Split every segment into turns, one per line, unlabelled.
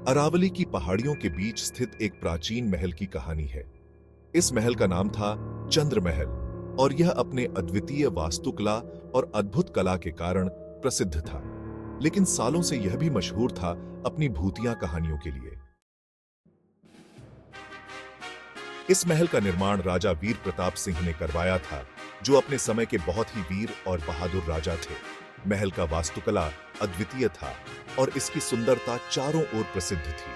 अरावली की पहाड़ियों के बीच स्थित एक प्राचीन महल की कहानी है। इस महल का नाम था चंद्र महल और यह अपने अद्वितीय वास्तुकला और अद्भुत कला के कारण प्रसिद्ध था। लेकिन सालों से यह भी मशहूर था अपनी भूतिया कहानियों के लिए। इस महल का निर्माण राजा वीर प्रताप सिंह ने करवाया था, जो अपने समय के बहुत ही वीर और बहादुर राजा थे। महल का वास्तुकला अद्वितीय था और इसकी सुंदरता चारों ओर प्रसिद्ध थी।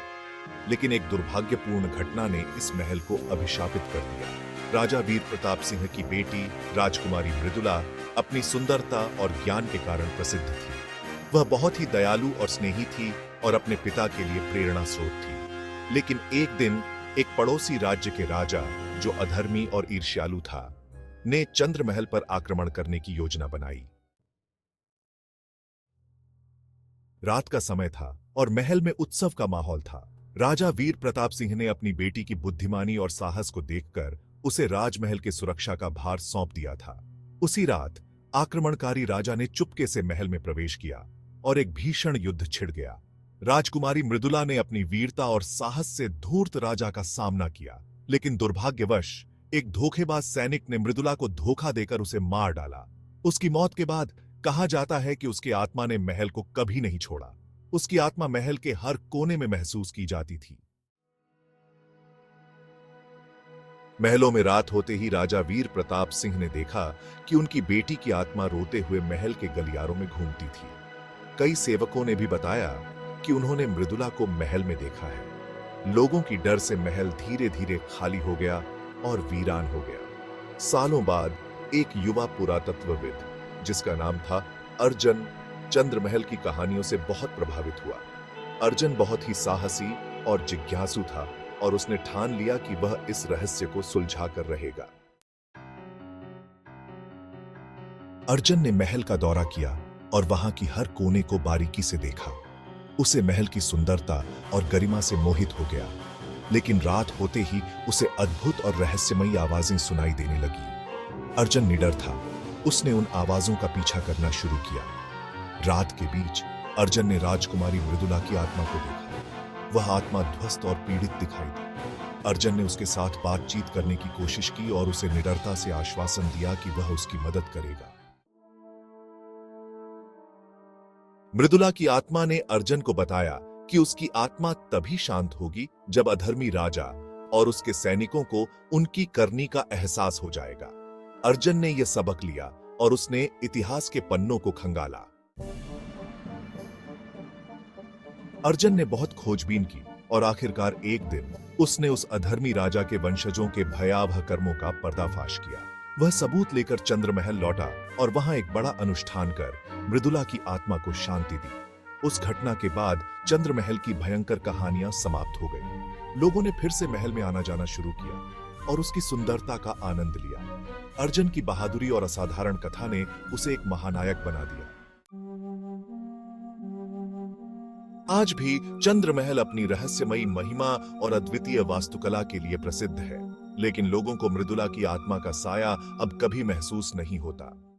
लेकिन एक दुर्भाग्यपूर्ण घटना ने इस महल को अभिशापित कर दिया। राजा वीर प्रताप सिंह की बेटी राजकुमारी मृदुला अपनी सुंदरता और ज्ञान के कारण प्रसिद्ध थी। वह बहुत ही दयालु और स्नेही थी और अपने पिता के लिए प्रेरणा स्रोत थी। लेकिन एक दिन एक पड़ोसी राज्य के राजा, जो अधर्मी और ईर्ष्यालु था, ने चंद्र महल पर आक्रमण करने की योजना बनाई। रात का समय था और महल में उत्सव का माहौल था। राजा वीर प्रताप सिंह ने अपनी बेटी की बुद्धिमानी और साहस को देखकर उसे राजमहल के सुरक्षा का भार सौंप दिया था। उसी रात आक्रमणकारी राजा ने चुपके से महल में प्रवेश किया और एक भीषण युद्ध छिड़ गया। राजकुमारी मृदुला ने अपनी वीरता और साहस से धूर्त राजा का सामना किया, लेकिन दुर्भाग्यवश एक धोखेबाज सैनिक ने मृदुला को धोखा देकर उसे मार डाला। उसकी मौत के बाद कहा जाता है कि उसकी आत्मा ने महल को कभी नहीं छोड़ा। उसकी आत्मा महल के हर कोने में महसूस की जाती थी। महलों में रात होते ही राजा वीर प्रताप सिंह ने देखा कि उनकी बेटी की आत्मा रोते हुए महल के गलियारों में घूमती थी। कई सेवकों ने भी बताया कि उन्होंने मृदुला को महल में देखा है। लोगों की डर से महल धीरे धीरे खाली हो गया और वीरान हो गया। सालों बाद एक युवा पुरातत्वविद, जिसका नाम था अर्जन, चंद्रमहल की कहानियों से बहुत प्रभावित हुआ। अर्जन बहुत ही साहसी और जिज्ञासु था और उसने ठान लिया कि वह इस रहस्य को सुलझा कर रहेगा। अर्जन ने महल का दौरा किया और वहां की हर कोने को बारीकी से देखा। उसे महल की सुंदरता और गरिमा से मोहित हो गया। लेकिन रात होते ही उसे अद्भुत और रहस्यमयी आवाजें सुनाई देने लगी। अर्जन निडर था। उसने उन आवाजों का पीछा करना शुरू किया। रात के बीच अर्जन ने राजकुमारी मृदुला की आत्मा को देखा। वह आत्मा ध्वस्त और पीड़ित दिखाई दी। अर्जन ने उसके साथ बातचीत करने की कोशिश की और उसे निडरता से आश्वासन दिया कि वह उसकी मदद करेगा। मृदुला की आत्मा ने अर्जन को बताया कि उसकी आत्मा तभी शांत होगी जब अधर्मी राजा और उसके सैनिकों को उनकी करनी का एहसास हो जाएगा। अर्जन ने यह सबक लिया और उसने इतिहास के पन्नों को खंगाला। अर्जन ने बहुत खोजबीन की और आखिरकार एक दिन उसने उस अधर्मी राजा के वंशजों के भयावह कर्मों का पर्दाफाश किया। वह सबूत लेकर चंद्रमहल लौटा और वहां एक बड़ा अनुष्ठान कर मृदुला की आत्मा को शांति दी। उस घटना के बाद चंद्रमहल की भयंकर कहानियां समाप्त हो गई। लोगों ने फिर से महल में आना जाना शुरू किया और उसकी सुंदरता का आनंद लिया। अर्जन की बहादुरी और असाधारण कथा ने उसे एक महानायक बना दिया। आज भी चंद्रमहल अपनी रहस्यमयी महिमा और अद्वितीय वास्तुकला के लिए प्रसिद्ध है, लेकिन लोगों को मृदुला की आत्मा का साया अब कभी महसूस नहीं होता।